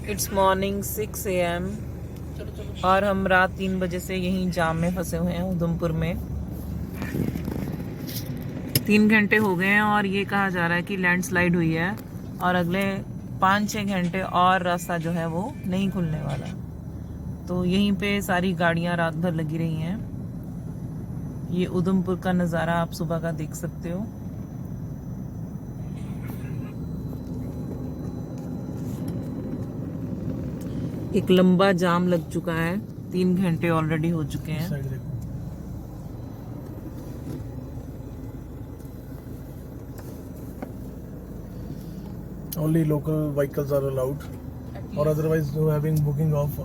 It's morning 6 AM और हम रात 3 बजे से यहीं जाम में फंसे हुए हैं उधमपुर में। 3 घंटे हो गए हैं और ये कहा जा रहा है कि लैंडस्लाइड हुई है और अगले 5-6 घंटे और रास्ता जो है वो नहीं खुलने वाला। तो यहीं पे सारी गाड़ियां रात भर लगी रही हैं। ये उधमपुर का नज़ारा आप सुबह का देख सकते हो। एक लंबा जाम लग चुका है, 3 घंटे ऑलरेडी हो चुके हैं। Only local vehicles are allowed, or otherwise having booking of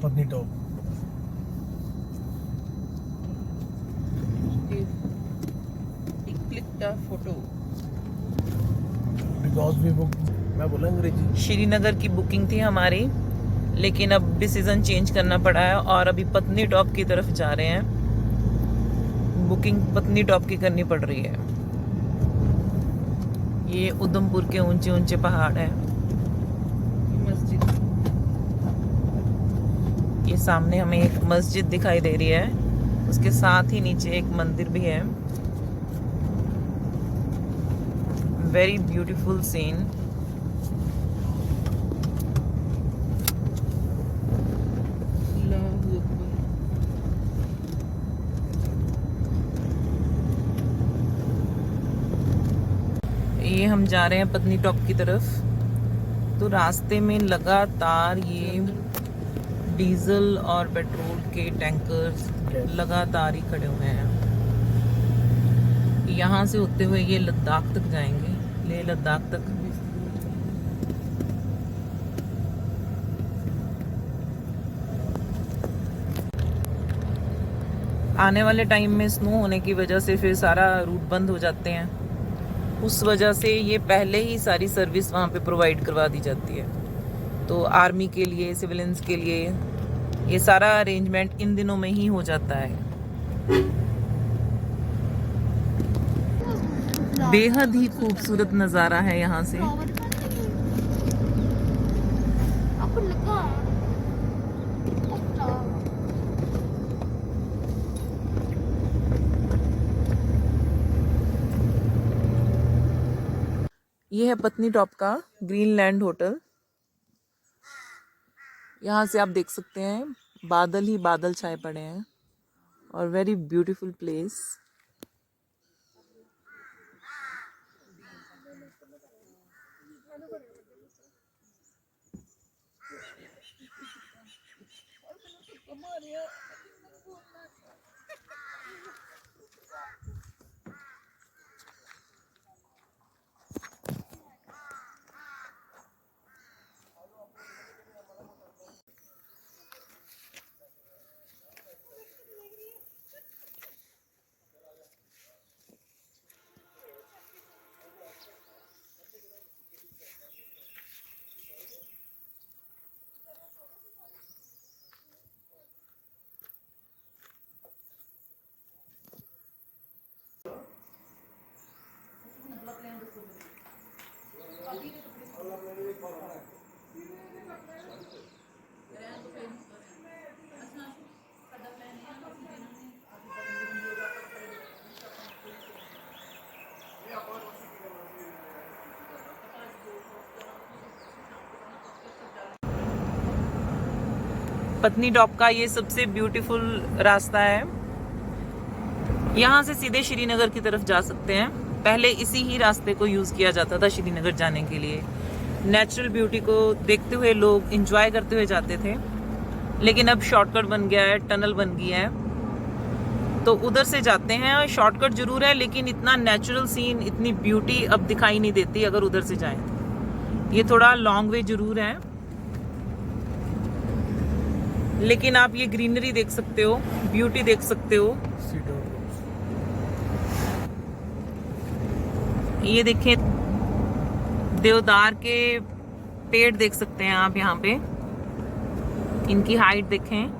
Patnitop. Click the photo. Because we book, मैं बोला अंग्रेजी। श्रीनगर की बुकिंग थी हमारी, लेकिन अब डिसीजन चेंज करना पड़ा है और अभी पत्नीटॉप की तरफ जा रहे हैं। बुकिंग पत्नीटॉप की करनी पड़ रही है। ये उधमपुर के ऊंचे ऊंचे पहाड़ हैं। मस्जिद, ये सामने हमें एक मस्जिद दिखाई दे रही है, उसके साथ ही नीचे एक मंदिर भी है। Very beautiful scene. ये हम जा रहे हैं पत्नीटॉप की तरफ। तो रास्ते में लगातार ये डीजल और पेट्रोल के टैंकर्स लगातार ही खड़े हुए हैं। यहाँ से होते हुए ये लद्दाख तक जाएंगे, लेह लद्दाख तक। आने वाले टाइम में स्नो होने की वजह से फिर सारा रूट बंद हो जाते हैं। उस वजह से ये पहले ही सारी सर्विस वहाँ पे प्रोवाइड करवा दी जाती है। तो आर्मी के लिए, सिविलियंस के लिए ये सारा अरेंजमेंट इन दिनों में ही हो जाता है। बेहद ही खूबसूरत नज़ारा है यहाँ से। ये है पत्नीटॉप का ग्रीनलैंड होटल। यहाँ से आप देख सकते हैं बादल ही बादल छाए पड़े हैं और वेरी ब्यूटीफुल प्लेस। पत्नीटॉप का ये सबसे ब्यूटीफुल रास्ता है। यहाँ से सीधे श्रीनगर की तरफ जा सकते हैं। पहले इसी ही रास्ते को यूज़ किया जाता था श्रीनगर जाने के लिए। नेचुरल ब्यूटी को देखते हुए लोग एंजॉय करते हुए जाते थे, लेकिन अब शॉर्टकट बन गया है, टनल बन गया है, तो उधर से जाते हैं। शॉर्टकट जरूर है, लेकिन इतना नेचुरल सीन, इतनी ब्यूटी अब दिखाई नहीं देती अगर उधर से जाएं तो। ये थोड़ा लॉन्ग वे जरूर है, लेकिन आप ये ग्रीनरी देख सकते हो, ब्यूटी देख सकते हो। ये देखें, देवदार के पेड़ देख सकते हैं आप यहाँ पे। इनकी हाइट देखें।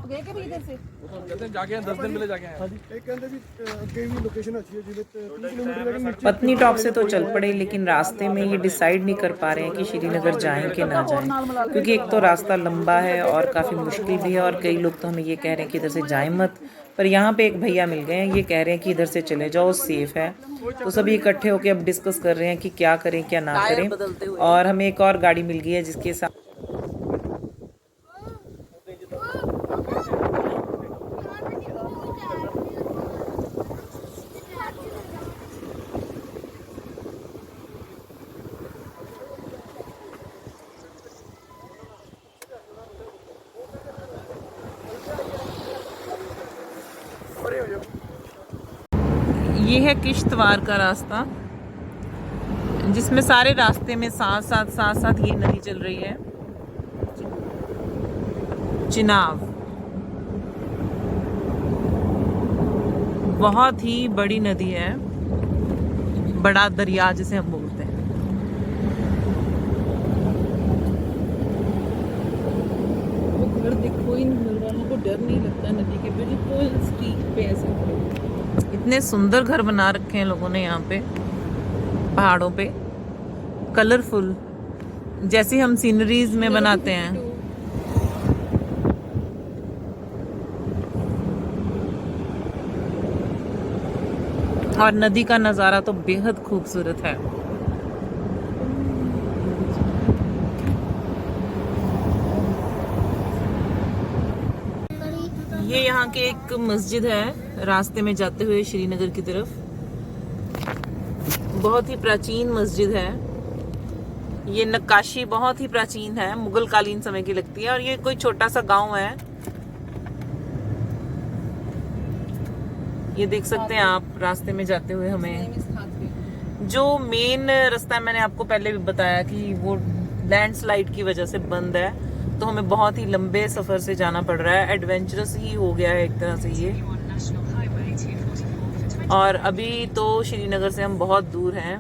आप गए कि इधर से कहते हैं जाके 10 दिन पहले जाके आए। एक कहते भी ਅੱਗੇ ਵੀ ਲੋਕੇਸ਼ਨ ਅੱਛੀ है जिले 30 किलोमीटर तक नीचे पत्नीटॉप से तो चल पड़े, लेकिन रास्ते में ये डिसाइड नहीं कर पा रहे हैं कि श्रीनगर जाएं कि ना जाएं, क्योंकि एक तो रास्ता लंबा है और काफ़ी मुश्किल भी है, और कई लोग तो हमें ये कह रहे हैं कि इधर से जाएं मत। पर यहाँ पे एक भैया मिल गए हैं, ये कह रहे हैं कि इधर से चले जाओ, सेफ है। तो सभी इकट्ठे होकर अब डिस्कस कर रहे हैं कि क्या करें क्या ना करें। और हमें एक और गाड़ी मिल गई है जिसके साथ ये है किश्तवाड़ का रास्ता, जिसमें सारे रास्ते में साथ साथ ये नदी चल रही है, चिनाब। बहुत ही बड़ी नदी है, बड़ा दरिया जिसे हम बोलते हैं। वो घर देखो, इन घर वालों को डर नहीं लगता नदी के बिल्कुल स्ट्रीट पे ऐसे इतने सुंदर घर बना रखे हैं लोगों ने यहाँ पे पहाड़ों पे, कलरफुल, जैसे हम सीनरीज में बनाते हैं। और नदी का नज़ारा तो बेहद खूबसूरत है। ये यहाँ के एक मस्जिद है रास्ते में जाते हुए श्रीनगर की तरफ। बहुत ही प्राचीन मस्जिद है। ये नक्काशी बहुत ही प्राचीन है, मुगल कालीन समय की लगती है। और ये कोई छोटा सा गांव है, ये देख सकते हैं आप रास्ते में जाते हुए। हमें जो मेन रास्ता है, मैंने आपको पहले भी बताया कि वो लैंडस्लाइड की वजह से बंद है, तो हमें बहुत ही लंबे सफर से जाना पड़ रहा है। एडवेंचरस ही हो गया है एक तरह से ये। और अभी तो श्रीनगर से हम बहुत दूर हैं,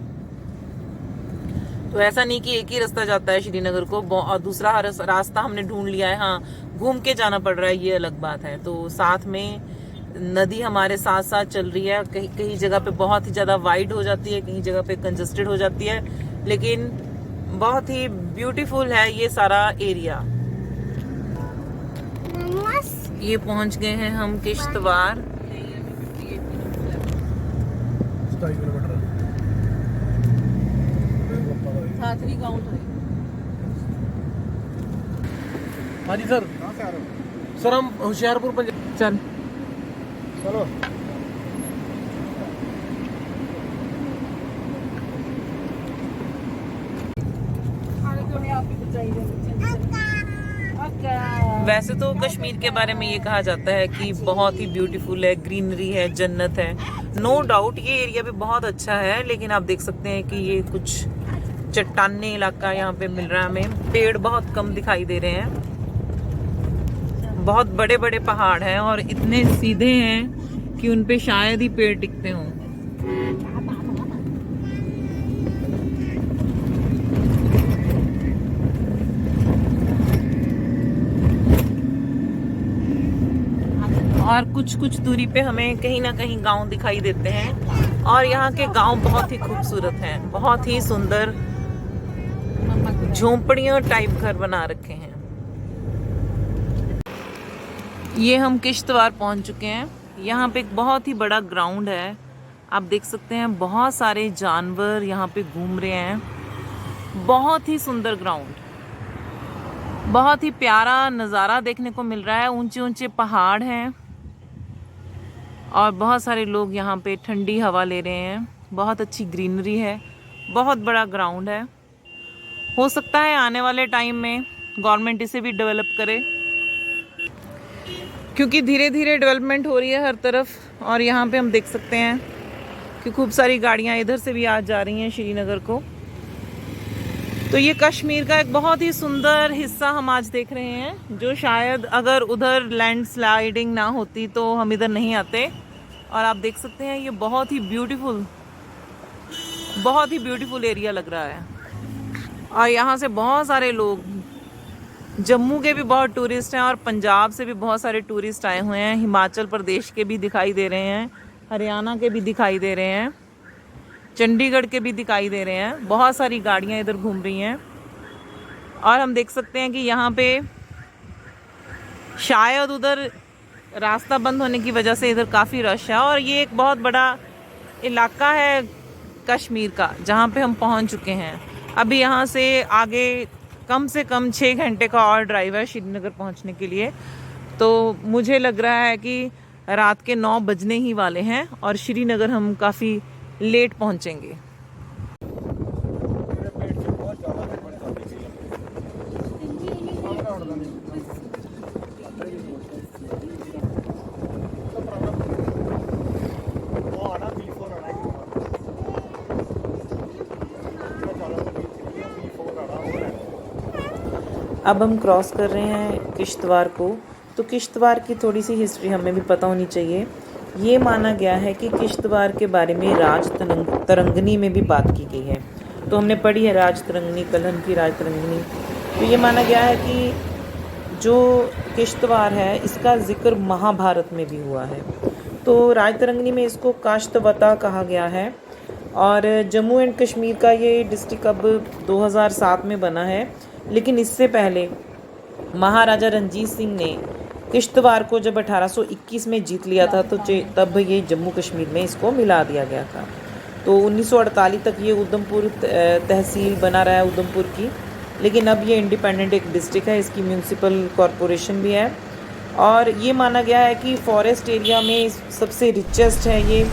तो ऐसा नहीं कि एक ही रास्ता जाता है श्रीनगर को, और दूसरा रास्ता हमने ढूंढ लिया है। हाँ, घूम के जाना पड़ रहा है, ये अलग बात है। तो साथ में नदी हमारे साथ साथ चल रही है। कहीं कहीं जगह पे बहुत ही ज़्यादा वाइड हो जाती है, कहीं जगह पे कंजस्टेड हो जाती है, लेकिन बहुत ही ब्यूटीफुल है ये सारा एरिया। ये पहुंच गए हैं हम किश्तवाड़। 27 किलोमीटर हाँ जी सर। कहाँ से आ रहे हो सर? हम होशियारपुर पंजाब। चल चलो। वैसे तो कश्मीर के बारे में ये कहा जाता है कि बहुत ही ब्यूटीफुल है, ग्रीनरी है, जन्नत है। नो डाउट ये एरिया भी बहुत अच्छा है, लेकिन आप देख सकते हैं कि ये कुछ चट्टानी इलाका यहाँ पे मिल रहा है हमें। पेड़ बहुत कम दिखाई दे रहे हैं। बहुत बड़े बड़े पहाड़ हैं और इतने सीधे हैं कि उन पे शायद ही पेड़ टिकते हों। और कुछ कुछ दूरी पे हमें कहीं ना कहीं गांव दिखाई देते हैं, और यहाँ के गांव बहुत ही खूबसूरत हैं, बहुत ही सुंदर झोंपड़ियों टाइप घर बना रखे हैं। ये हम किश्तवाड़ पहुंच चुके हैं। यहाँ पे एक बहुत ही बड़ा ग्राउंड है, आप देख सकते हैं। बहुत सारे जानवर यहाँ पे घूम रहे हैं। बहुत ही सुंदर ग्राउंड, बहुत ही प्यारा नज़ारा देखने को मिल रहा है। ऊंचे ऊंचे पहाड़ हैं और बहुत सारे लोग यहाँ पे ठंडी हवा ले रहे हैं। बहुत अच्छी ग्रीनरी है, बहुत बड़ा ग्राउंड है। हो सकता है आने वाले टाइम में गवर्नमेंट इसे भी डेवलप करे, क्योंकि धीरे धीरे डेवलपमेंट हो रही है हर तरफ। और यहाँ पे हम देख सकते हैं कि खूब सारी गाड़ियाँ इधर से भी आ जा रही हैं श्रीनगर को। तो ये कश्मीर का एक बहुत ही सुंदर हिस्सा हम आज देख रहे हैं, जो शायद अगर उधर लैंडस्लाइडिंग ना होती तो हम इधर नहीं आते। और आप देख सकते हैं ये बहुत ही ब्यूटीफुल एरिया लग रहा है। और यहाँ से बहुत सारे लोग जम्मू के भी बहुत टूरिस्ट हैं और पंजाब से भी बहुत सारे टूरिस्ट आए हुए हैं। हिमाचल प्रदेश के भी दिखाई दे रहे हैं, हरियाणा के भी दिखाई दे रहे हैं, चंडीगढ़ के भी दिखाई दे रहे हैं। बहुत सारी गाड़ियां इधर घूम रही हैं और हम देख सकते हैं कि यहाँ पे शायद उधर रास्ता बंद होने की वजह से इधर काफ़ी रश है। और ये एक बहुत बड़ा इलाका है कश्मीर का जहाँ पे हम पहुँच चुके हैं। अभी यहाँ से आगे कम से कम 6 घंटे का और ड्राइव है श्रीनगर पहुँचने के लिए। तो मुझे लग रहा है कि रात के 9 बजने ही वाले हैं और श्रीनगर हम काफ़ी लेट पहुँचेंगे। अब हम क्रॉस कर रहे हैं किश्तवाड़ को। तो किश्तवाड़ की थोड़ी सी हिस्ट्री हमें भी पता होनी चाहिए। ये माना गया है कि किश्तवाड़ के बारे में राज तरंगनी में भी बात की गई है। तो हमने पढ़ी है राज तरंगनी, कलहन की राज तरंगनी। तो ये माना गया है कि जो किश्तवाड़ है इसका जिक्र महाभारत में भी हुआ है। तो राज तरंगनी में इसको काश्तवता कहा गया है। और जम्मू एंड कश्मीर का ये डिस्ट्रिक्ट अब 2007 में बना है, लेकिन इससे पहले महाराजा रंजीत सिंह ने किश्तवाड़ को जब 1821 में जीत लिया था तो तब ये जम्मू कश्मीर में इसको मिला दिया गया था। तो 1948 तक ये उधमपुर तहसील बना रहा है उधमपुर की, लेकिन अब ये इंडिपेंडेंट एक डिस्ट्रिक्ट है। इसकी म्यूनसिपल कॉरपोरेशन भी है। और ये माना गया है कि फॉरेस्ट एरिया में सबसे रिचेस्ट है ये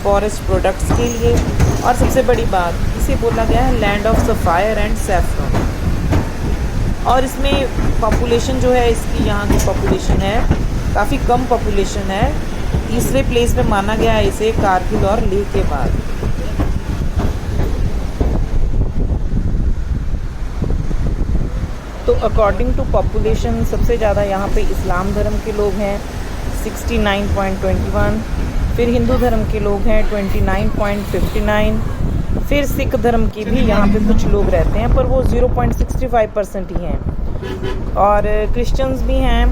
फॉरेस्ट प्रोडक्ट्स के लिए। और सबसे बड़ी बात, इसे बोला गया है land of sapphire and saffron. और इसमें पॉपुलेशन जो है इसकी, यहाँ की पॉपुलेशन है काफ़ी कम पॉपुलेशन है। तीसरे प्लेस पे माना गया है इसे कारगिल और लेह के बाद। तो अकॉर्डिंग टू पॉपुलेशन सबसे ज़्यादा यहाँ पे इस्लाम धर्म के लोग हैं 69.21, फिर हिंदू धर्म के लोग हैं 29.59, फिर सिख धर्म के भी यहाँ पे कुछ लोग रहते हैं पर वो 0.65% ही हैं। और क्रिश्चियंस भी हैं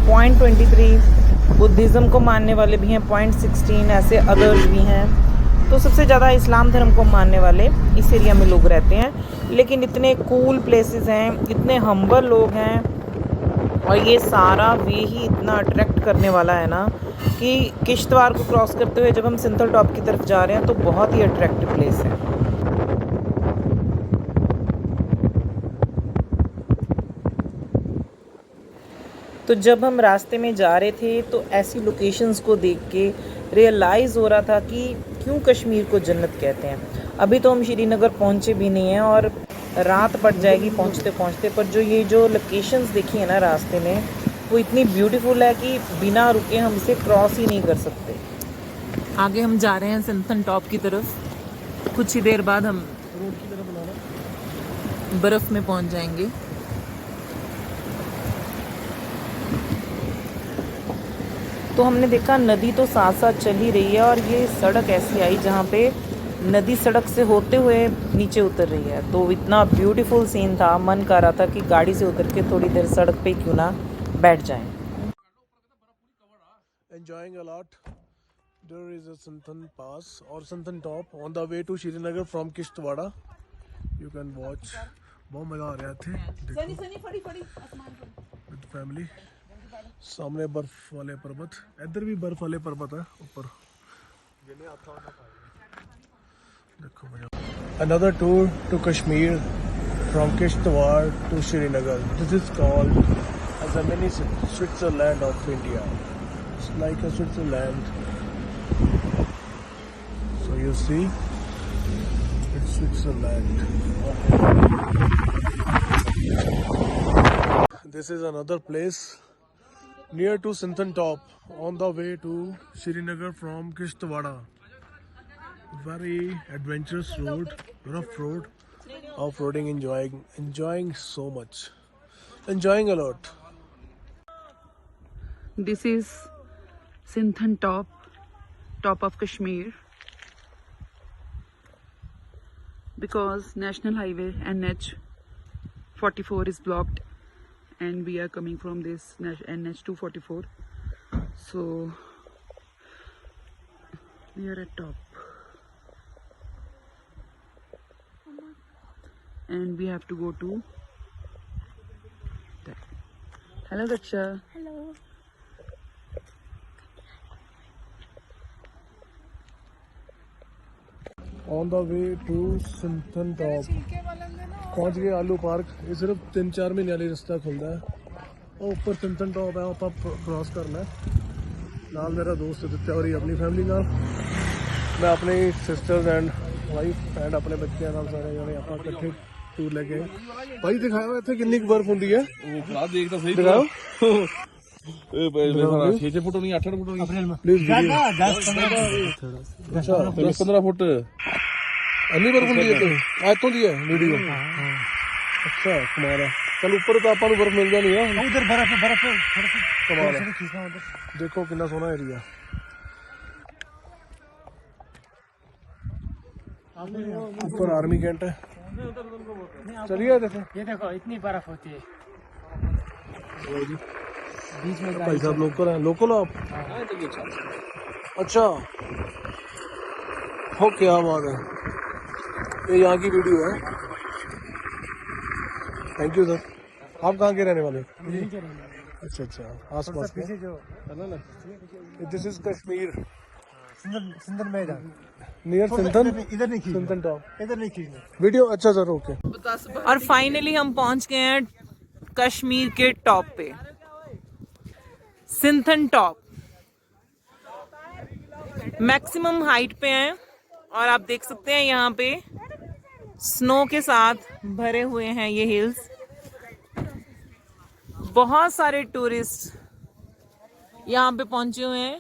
0.23, बुद्धिज़्म को मानने वाले भी हैं 0.16, ऐसे अदर्स भी हैं। तो सबसे ज़्यादा इस्लाम धर्म को मानने वाले इस एरिया में लोग रहते हैं। लेकिन इतने कूल प्लेसेस हैं, इतने हम्बल लोग हैं और ये सारा वे ही इतना अट्रैक्ट करने वाला है ना कि किश्तवाड़ को क्रॉस करते हुए जब हम सिंथल टॉप की तरफ जा रहे हैं तो बहुत ही अट्रैक्टिव प्लेस है। तो जब हम रास्ते में जा रहे थे तो ऐसी लोकेशंस को देख के रियलाइज़ हो रहा था कि क्यों कश्मीर को जन्नत कहते हैं। अभी तो हम श्रीनगर पहुंचे भी नहीं हैं और रात पड़ जाएगी पहुंचते पहुंचते, पर ये जो लोकेशंस देखी है ना रास्ते में वो इतनी ब्यूटीफुल है कि बिना रुके हम इसे क्रॉस ही नहीं कर सकते। आगे हम जा रहे हैं सिंथन टॉप की तरफ। कुछ ही देर बाद हम बर्फ़ में पहुंच जाएंगे। तो हमने देखा नदी तो साथ साथ चल ही रही है और ये सड़क ऐसी आई जहाँ पे नदी सड़क से होते हुए नीचे उतर रही है। तो इतना ब्यूटीफुल सीन था, मन कर रहा था कि गाड़ी से उतर के थोड़ी देर सड़क पे क्यों ना बैठ जाएं। Enjoying a lot. There is a Santhan Pass or Santhan Top on the way to Srinagar from Kishtwada. You can watch. बहुत मजा आ रहा है विद फैमिली। सामने बर्फ वाले पर्वत, इधर भी बर्फ वाले पर्वत है ऊपर। देखो मजा। Another tour to Kashmir from Kishtwar to Srinagar. This is called as a mini Switzerland of India. It's like a Switzerland. So you see, it's Switzerland. This is another place near to Sinthan Top on the way to Srinagar from Kishtwada. Very adventurous road, rough road, off-roading, enjoying so much, enjoying a lot. This is Sinthan top of Kashmir, because National Highway NH 44 is blocked and we are coming from this NH 244. So we are at top, and we have to go to that. Hello Daksha. Hello. On the way to Sinthan Top पहुंच गए आलू park. ये सिर्फ 3-4 महीने वाली रास्ता खुलता है। और ऊपर सिंथन टॉप है, आप क्रॉस करना है। नाल मेरा दोस्त आदित्य और अपनी फैमिली नाल, मैं अपनी सिस्टर्स एंड वाइफ एंड अपने बच्चे नाल सारे जने आप इकट्ठे टूर लेके भाई दिखाओ इतने कितनी बर्फ होंगी है। वो भरा देख तो सही दिखाओ 6 फुट नहीं 8 फुट नहीं प्लीज अच्छा 15 फुट अन्नी बर्फ होंगी है तो आज तो दी है वीडियो। अच्छा कमाल है। चल ऊपर तो आपको बर्फ मिल जानी है, उधर बर्फ कमाल है। देखो कितना सोहना एरिया। ऊपर आर्मी कैंट है। चलिए देखो, ये देखो इतनी बर्फ होती है बीच में। भाई साहब लोकल हैं, लोकल हो आप? अच्छा हो क्या बात है, ये यहाँ की वीडियो है। Thank you sir. आप कहाँ के रहने वाले? अच्छा अच्छा आस पास के। दिस इज कश्मीर सिंधन मैदान नियर सिंथन। इधर नहीं सिंथन टॉप इधर नहीं खींचना। वीडियो। अच्छा सर ओके। और फाइनली हम पहुंच गए हैं कश्मीर के टॉप पे, सिंथन टॉप। मैक्सिमम हाइट पे हैं और आप देख सकते हैं यहाँ पे स्नो के साथ भरे हुए हैं ये हिल्स। बहुत सारे टूरिस्ट यहाँ पे पहुंचे हुए हैं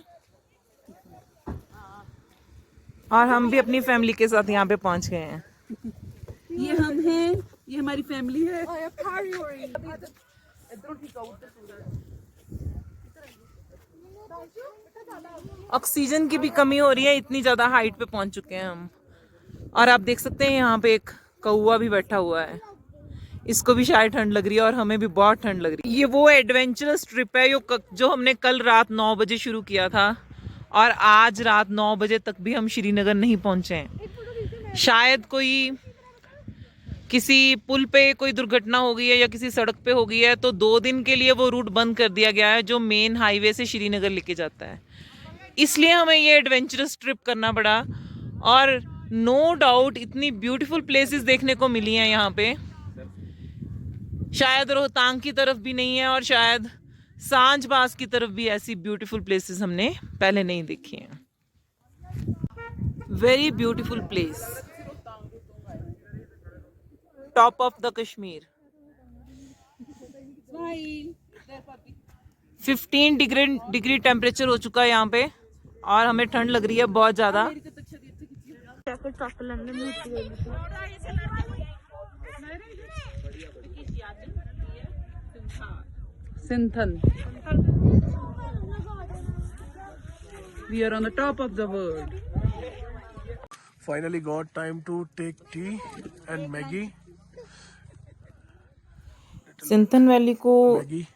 और हम भी अपनी फैमिली के साथ यहाँ पे पहुंच गए हैं। ये हम हैं, ये हमारी फैमिली है। ऑक्सीजन की भी कमी हो रही है, इतनी ज्यादा हाइट पे पहुंच चुके हैं हम। और आप देख सकते हैं यहाँ पे एक कौवा भी बैठा हुआ है, इसको भी शायद ठंड लग रही है और हमें भी बहुत ठंड लग रही है। ये वो एडवेंचरस ट्रिप है जो हमने कल रात 9 बजे शुरू किया था और आज रात 9 बजे तक भी हम श्रीनगर नहीं पहुंचे हैं। शायद कोई किसी पुल पे कोई दुर्घटना हो गई है या किसी सड़क पे हो गई है, तो 2 दिन के लिए वो रूट बंद कर दिया गया है जो मेन हाईवे से श्रीनगर लेके जाता है। इसलिए हमें ये एडवेंचरस ट्रिप करना पड़ा। और नो डाउट इतनी ब्यूटीफुल प्लेसेस देखने को मिली हैं यहाँ पे, शायद रोहतांग की तरफ भी नहीं है और शायद सांझबास की तरफ भी ऐसी ब्यूटीफुल प्लेसेस हमने पहले नहीं देखी हैं। Very beautiful place, top of the Kashmir. 15 degree temperature हो चुका है यहाँ पे और हमें ठंड लग रही है बहुत ज्यादा। Sinthan. We are on the top of the world. Finally got time to take tea and Maggie. Sinthan valley को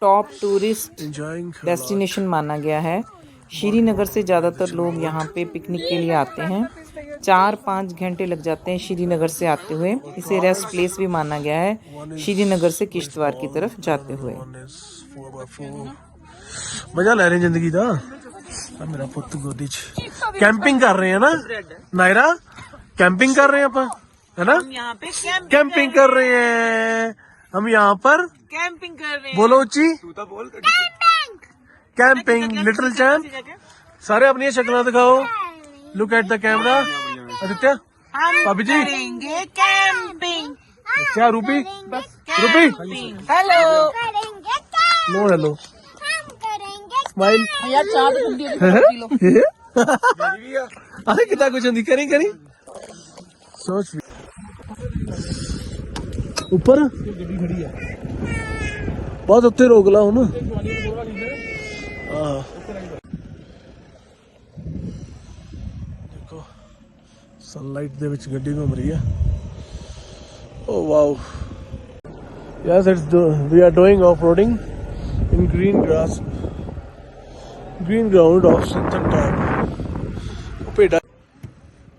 टॉप टूरिस्ट Enjoying डेस्टिनेशन माना गया है। श्रीनगर से ज़्यादातर लोग यहाँ पे पिकनिक के लिए आते हैं। 4-5 घंटे लग जाते हैं श्रीनगर से आते हुए। इसे रेस्ट प्लेस भी माना गया है श्रीनगर से किश्तवाड़ की तरफ जाते हुए। 4x4 मजा ले रहे हैं जिंदगी का। मेरा पुੱਤ गोदी च कैंपिंग कर रहे हैं ना नायरा, कैंपिंग कर रहे हैं अपन, है ना? यहाँ पे कैंपिंग कर रहे हैं हम यहाँ पर। कैंपिंग कर रहे हैं। बोलो उच्ची कैंपिंग। लिटिल चैंप सारे अपनी शक्ल दिखाओ। Look at the camera. Aditya भाभी जी करेंगे कैंपिंग। क्या रूपी रूपी हेलो नो हेलो स्माइल। यार चाट ठंडी अरे कितना कुछ होंगी करी करी सोच ऊपर बहुत उत्ते रोक ला हूं ना। देखो सनलाइट ਦੇ ਵਿੱਚ ਗੱਡੀ ਘੁੰਮ ਰਹੀ ਹੈ। ਓ wow Yes, we are doing off-roading in green ground of Sintan Top. Peda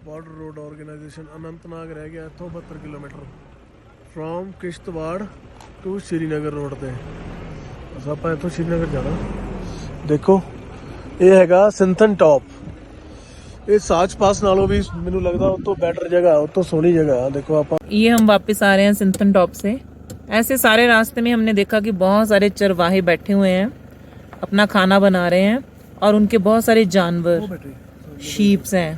Border Road Organization Anantnag रह गया इथों 72 kilometre from Kishtwar to Srinagar road ਤੇ ਬਸ ਆਪਾਂ ਇੱਥੋਂ श्रीनगर ਜਾਣਾ ਦੇਖੋ ਇਹ ਹੈਗਾ ਸਿੰਥਨ ਟੌਪ ਇਹ ਸਾਚ ਪਾਸ ਨਾਲੋਂ ਵੀ ਮੈਨੂੰ ਲੱਗਦਾ ਉਹ ਤੋਂ ਬੈਟਰ ਜਗ੍ਹਾ ਉਹ ਤੋਂ ਸੋਹਣੀ ਜਗ੍ਹਾ ਦੇਖੋ ਆਪਾਂ ये हम वापस आ रहे हैं सिंथन टॉप से। ऐसे सारे रास्ते में हमने देखा कि बहुत सारे चरवाहे बैठे हुए हैं, अपना खाना बना रहे हैं और उनके बहुत सारे जानवर शीप्स हैं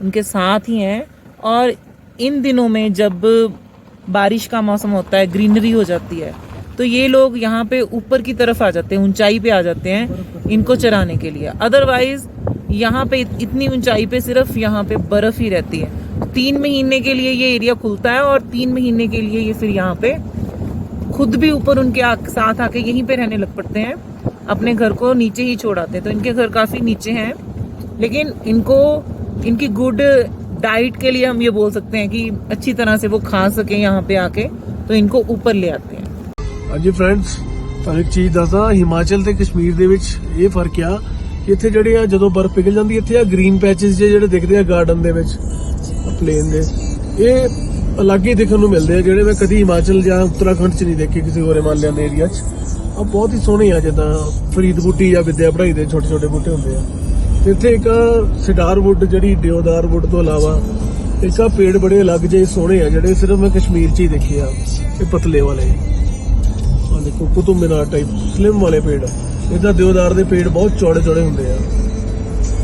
उनके साथ ही हैं। और इन दिनों में जब बारिश का मौसम होता है, ग्रीनरी हो जाती है, तो ये लोग यहाँ पे ऊपर की तरफ आ जाते हैं, ऊंचाई पे आ जाते हैं इनको चराने के लिए। अदरवाइज यहाँ पे इतनी ऊंचाई पे सिर्फ यहाँ पे बर्फ ही रहती है। 3 महीने के लिए ये एरिया खुलता है और 3 महीने के लिए ये फिर यहाँ पे खुद भी ऊपर उनके साथ आके यहीं पे रहने लग पड़ते हैं, अपने घर को नीचे ही छोड़ आते हैं। तो इनके घर काफी नीचे हैं, लेकिन इनको इनकी गुड डाइट के लिए हम ये बोल सकते हैं कि अच्छी तरह से वो खा सके यहाँ पे आके, तो इनको ऊपर ले आते हैं। ਹਾਂਜੀ ਫਰੈਂਡਸ ਤੁਹਾਨੂੰ ਇੱਕ ਚੀਜ਼ ਦੱਸਦਾ, ਹਿਮਾਚਲ ਤੇ ਕਸ਼ਮੀਰ ਦੇ ਵਿੱਚ ਇਹ ਫਰਕ ਆ ਕਿ ਇੱਥੇ ਜਿਹੜੇ ਆ ਜਦੋਂ ਬਰਫ਼ ਪਿਘਲ ਜਾਂਦੀ ਇੱਥੇ ਆ ਗ੍ਰੀਨ ਪੈਚਸ ਜਿਹੜੇ ਦਿਖਦੇ ਆ ਗਾਰਡਨ ਦੇ ਵਿੱਚ ਪਲੇਨ ਦੇ, ਇਹ ਅਲੱਗ ਹੀ ਦੇਖਣ ਨੂੰ ਮਿਲਦੇ ਆ ਜਿਹੜੇ ਮੈਂ ਕਦੀ ਹਿਮਾਚਲ ਜਾਂ ਉੱਤਰਾਖੰਡ 'ਚ ਨਹੀਂ ਦੇਖੇ ਕਿਸੇ ਹੋਰ ਹਿਮਾਲਿਆਂ ਦੇ ਏਰੀਆ 'ਚ। ਆ ਬਹੁਤ ਹੀ ਸੋਹਣੇ ਆ, ਜਿੱਦਾਂ ਫਰੀਦ ਬੂਟੀ ਜਾਂ ਵਿਦਿਆ ਪੜ੍ਹਾਈ ਦੇ ਛੋਟੇ ਛੋਟੇ ਬੂਟੇ ਹੁੰਦੇ ਆ। ਤੇ ਇੱਥੇ ਇੱਕ ਸਿਡਾਰ ਵੁੱਡ ਜਿਹੜੀ ਦਿਓਦਾਰ ਵੁੱਡ ਤੋਂ ਇਲਾਵਾ ਇੱਕ ਆ ਪੇੜ ਬੜੇ ਅਲੱਗ ਜਿਹੇ ਸੋਹਣੇ ਆ ਜਿਹੜੇ ਸਿਰਫ ਮੈਂ ਕਸ਼ਮੀਰ 'ਚ ਹੀ ਦੇਖੇ ਆ, ਇਹ ਪਤਲੇ ਵਾਲੇ ਦੇਖੋ ਕੁਤੁਬ ਮੀਨਾਰ ਟਾਈਪ ਸਲਿਮ ਵਾਲੇ ਪੇੜ। ਇਦਾਂ ਦਿਓਦਾਰ ਦੇ ਪੇੜ ਬਹੁਤ ਚੌੜੇ ਚੌੜੇ ਹੁੰਦੇ ਆ।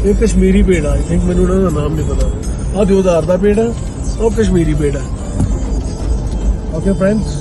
ਇਹ ਕਸ਼ਮੀਰੀ ਪੇੜ ਆ, ਆਈ ਥਿੰਕ ਮੈਨੂੰ ਉਹਨਾਂ ਦਾ ਨਾਮ ਨਹੀਂ ਪਤਾ। ਆਹ ਦਿਓਦਾਰ ਦਾ ਪੇੜ ਆ, ਉਹ ਕਸ਼ਮੀਰੀ ਪੇੜ ਆ। Okay friends,